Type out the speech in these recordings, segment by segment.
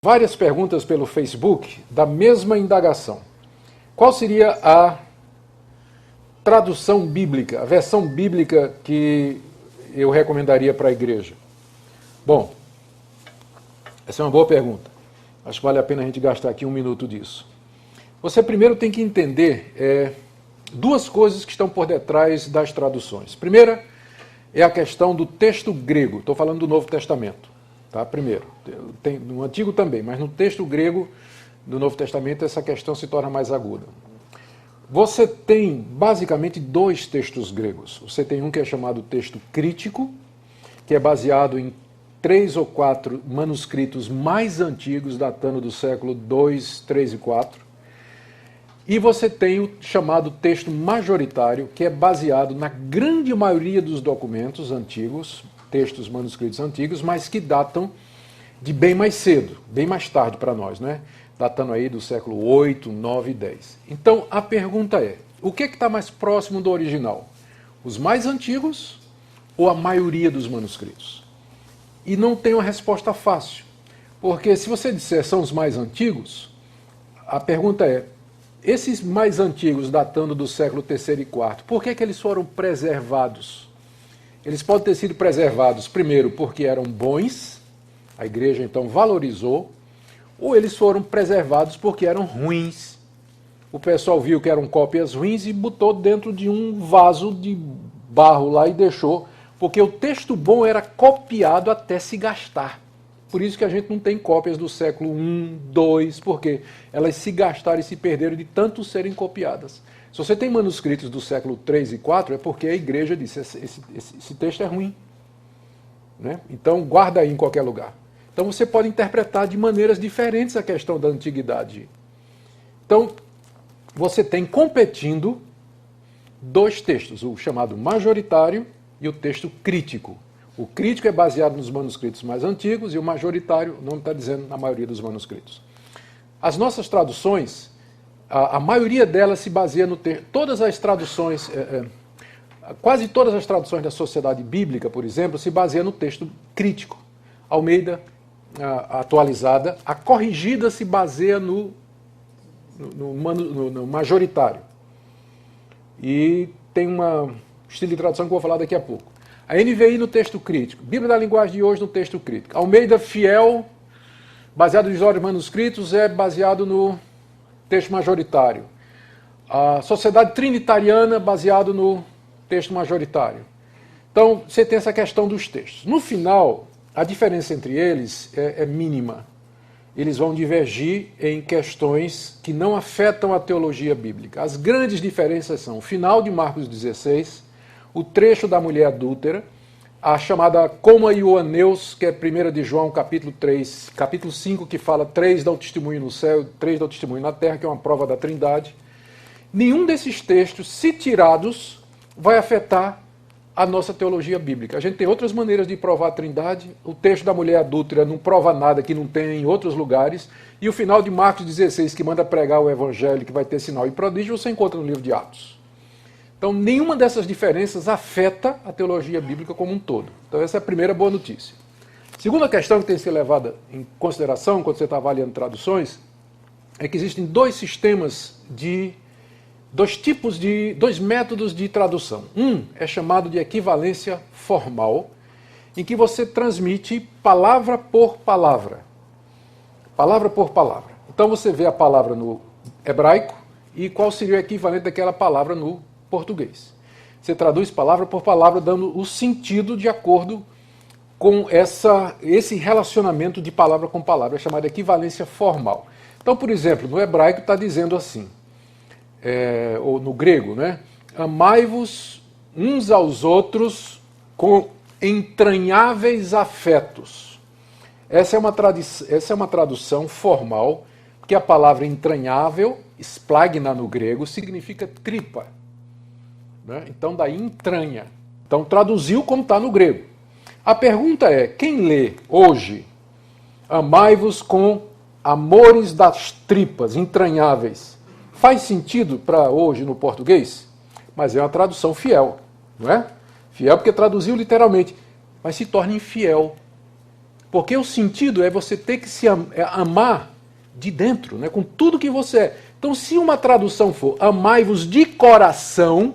Várias perguntas pelo Facebook da mesma indagação. Qual seria a tradução bíblica, a versão bíblica que eu recomendaria para a igreja? Bom, essa é uma boa pergunta. Acho que vale a pena a gente gastar aqui um minuto disso. Você primeiro tem que entender duas coisas que estão por detrás das traduções. Primeira é a questão do texto grego. Estou falando do Novo Testamento. Tá? Primeiro, tem no Antigo também, mas no texto grego do Novo Testamento essa questão se torna mais aguda. Você tem basicamente dois textos gregos. Você tem um que é chamado texto crítico, que é baseado em 3 ou 4 manuscritos mais antigos, datando do século 2, 3 e 4. E você tem o chamado texto majoritário, que é baseado na grande maioria dos documentos antigos, textos manuscritos antigos, mas que datam de bem mais cedo, bem mais tarde para nós, né? Datando aí do século 8, 9 e 10. Então, a pergunta é, o que está mais próximo do original? Os mais antigos ou a maioria dos manuscritos? E não tem uma resposta fácil, porque se você disser são os mais antigos, a pergunta é, esses mais antigos, datando do século 3º e 4º, por que eles foram preservados? Eles podem ter sido preservados, primeiro, porque eram bons, a igreja então valorizou, ou eles foram preservados porque eram ruins. O pessoal viu que eram cópias ruins e botou dentro de um vaso de barro lá e deixou, porque o texto bom era copiado até se gastar. Por isso que a gente não tem cópias do século I, II, porque elas se gastaram e se perderam de tanto serem copiadas. Se você tem manuscritos do século III e IV, é porque a igreja disse, esse texto é ruim. Né? Então, guarda aí em qualquer lugar. Então, você pode interpretar de maneiras diferentes a questão da antiguidade. Então, você tem competindo dois textos, o chamado majoritário e o texto crítico. O crítico é baseado nos manuscritos mais antigos e o majoritário, o nome está dizendo, na maioria dos manuscritos. As nossas traduções, a maioria delas se baseia no texto. Todas as traduções, quase todas as traduções da Sociedade Bíblica, por exemplo, se baseiam no texto crítico. Almeida, atualizada, a corrigida se baseia no majoritário. E tem um estilo de tradução que eu vou falar daqui a pouco. A NVI no texto crítico, Bíblia da Linguagem de Hoje no texto crítico. Almeida Fiel, baseado nos olhos manuscritos, é baseado no texto majoritário. A Sociedade Trinitariana, baseado no texto majoritário. Então, você tem essa questão dos textos. No final, a diferença entre eles é mínima. Eles vão divergir em questões que não afetam a teologia bíblica. As grandes diferenças são o final de Marcos 16, o trecho da mulher adúltera, a chamada Coma e o Aneus, que é 1 de João, capítulo 3, capítulo 5, que fala 3 dá o testemunho no céu, 3 dá o testemunho na terra, que é uma prova da Trindade. Nenhum desses textos, se tirados, vai afetar a nossa teologia bíblica. A gente tem outras maneiras de provar a Trindade, o texto da mulher adúltera não prova nada que não tem em outros lugares, e o final de Marcos 16, que manda pregar o evangelho, que vai ter sinal e prodígio, você encontra no livro de Atos. Então, nenhuma dessas diferenças afeta a teologia bíblica como um todo. Então, essa é a primeira boa notícia. Segunda questão que tem que ser levada em consideração quando você está avaliando traduções é que existem dois métodos de tradução. Um é chamado de equivalência formal, em que você transmite palavra por palavra. Palavra por palavra. Então, você vê a palavra no hebraico e qual seria o equivalente daquela palavra no português. Você traduz palavra por palavra, dando o sentido de acordo com esse relacionamento de palavra com palavra, é chamado de equivalência formal. Então, por exemplo, no hebraico está dizendo assim, ou no grego, né? Amai-vos uns aos outros com entranháveis afetos. Essa é uma tradução formal, porque a palavra entranhável, splagna no grego, significa tripa. Né? Então, daí entranha. Então, traduziu como está no grego. A pergunta é, quem lê hoje Amai-vos com amores das tripas, entranháveis. Faz sentido para hoje no português? Mas é uma tradução fiel, não é? Fiel porque traduziu literalmente, mas se torna infiel. Porque o sentido é você ter que se amar de dentro, né? Com tudo que você é. Então, se uma tradução for amai-vos de coração,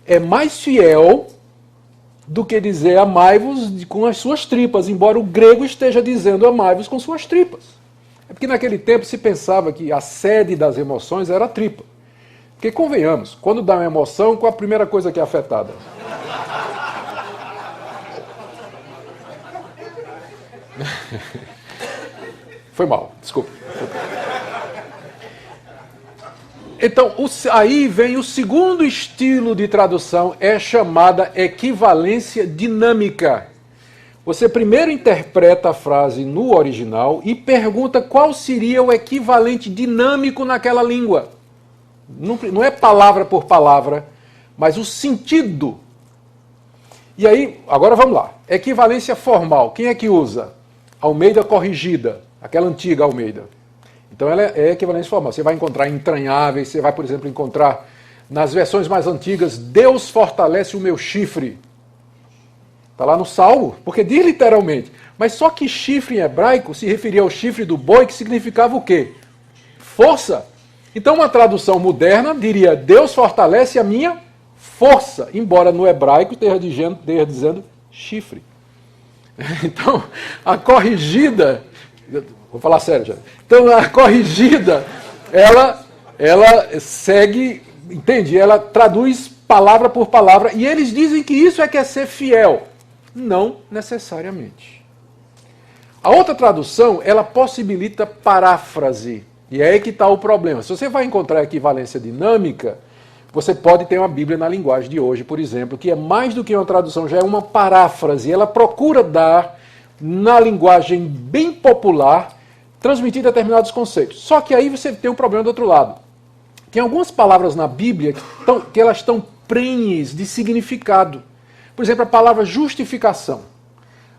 é mais fiel do que dizer amai-vos com as suas tripas, embora o grego esteja dizendo amai-vos com suas tripas. É porque naquele tempo se pensava que a sede das emoções era a tripa. Porque convenhamos, quando dá uma emoção, qual a primeira coisa que é afetada? Foi mal, desculpa. Então, aí vem o segundo estilo de tradução, é chamada equivalência dinâmica. Você primeiro interpreta a frase no original e pergunta qual seria o equivalente dinâmico naquela língua. Não é palavra por palavra, mas o sentido. E aí, agora vamos lá. Equivalência formal, quem é que usa? Almeida corrigida, aquela antiga Almeida. Então ela é equivalência formal. Você vai encontrar entranháveis, você vai, por exemplo, encontrar nas versões mais antigas, Deus fortalece o meu chifre. Está lá no Salmo, porque diz literalmente. Mas só que chifre em hebraico se referia ao chifre do boi, que significava o quê? Força. Então uma tradução moderna diria, Deus fortalece a minha força, embora no hebraico esteja dizendo chifre. Então, a corrigida... Vou falar sério já. Então, a corrigida, ela segue, entende? Ela traduz palavra por palavra, e eles dizem que isso é que é ser fiel. Não necessariamente. A outra tradução, ela possibilita paráfrase, e é aí que está o problema. Se você vai encontrar equivalência dinâmica, você pode ter uma Bíblia na linguagem de hoje, por exemplo, que é mais do que uma tradução, já é uma paráfrase. Ela procura dar, na linguagem bem popular, transmitir determinados conceitos. Só que aí você tem um problema do outro lado. Tem algumas palavras na Bíblia que elas estão prenhes de significado. Por exemplo, a palavra justificação.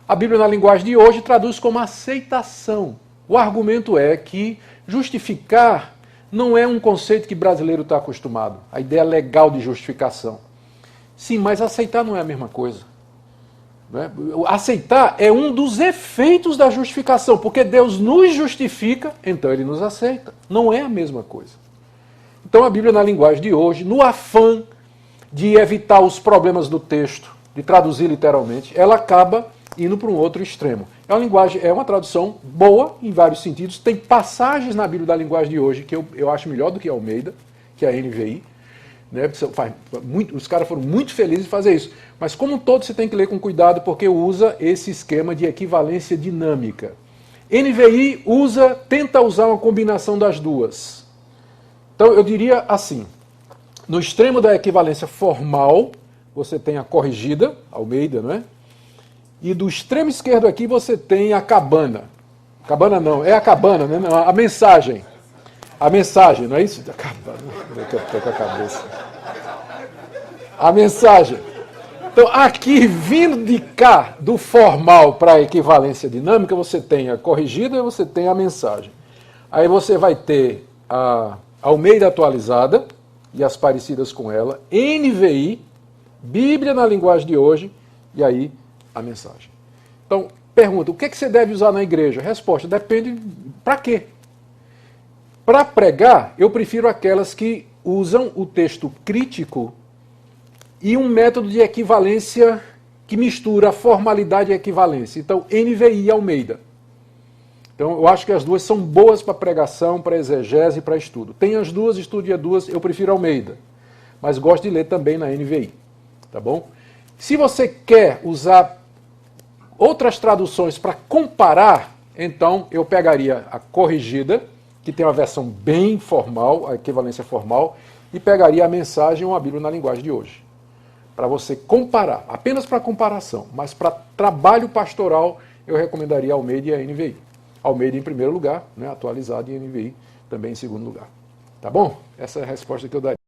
A Bíblia na linguagem de hoje traduz como aceitação. O argumento é que justificar não é um conceito que brasileiro está acostumado. A ideia legal de justificação. Sim, mas aceitar não é a mesma coisa. Né? Aceitar é um dos efeitos da justificação, porque Deus nos justifica, então Ele nos aceita. Não é a mesma coisa. Então a Bíblia na linguagem de hoje, no afã de evitar os problemas do texto, de traduzir literalmente, ela acaba indo para um outro extremo. É uma tradução boa em vários sentidos. Tem passagens na Bíblia da linguagem de hoje que eu acho melhor do que a Almeida, que é a NVI. Né? Os caras foram muito felizes em fazer isso. Mas como um todo você tem que ler com cuidado porque usa esse esquema de equivalência dinâmica. NVI tenta usar uma combinação das duas. Então eu diria assim, no extremo da equivalência formal, você tem a corrigida, Almeida, não é? E do extremo esquerdo aqui você tem a cabana. Cabana não, é a cabana, né? Não, a mensagem. A mensagem, não é isso? A cabana, eu estou com a cabeça. A mensagem. Então, aqui, vindo de cá, do formal para a equivalência dinâmica, você tem a corrigida e você tem a mensagem. Aí você vai ter a Almeida atualizada e as parecidas com ela, NVI, Bíblia na linguagem de hoje, e aí a mensagem. Então, pergunta, o que você deve usar na igreja? Resposta, depende para quê? Para pregar, eu prefiro aquelas que usam o texto crítico e um método de equivalência que mistura formalidade e equivalência. Então, NVI e Almeida. Então, eu acho que as duas são boas para pregação, para exegese e para estudo. Tem as duas, estude as duas, eu prefiro Almeida. Mas gosto de ler também na NVI. Tá bom? Se você quer usar outras traduções para comparar, então eu pegaria a corrigida, que tem uma versão bem formal, a equivalência formal, e pegaria a mensagem ou a Bíblia na linguagem de hoje. Para você comparar, apenas para comparação, mas para trabalho pastoral, eu recomendaria a Almeida e a NVI. Almeida em primeiro lugar, né, atualizado, e a NVI também em segundo lugar. Tá bom? Essa é a resposta que eu daria.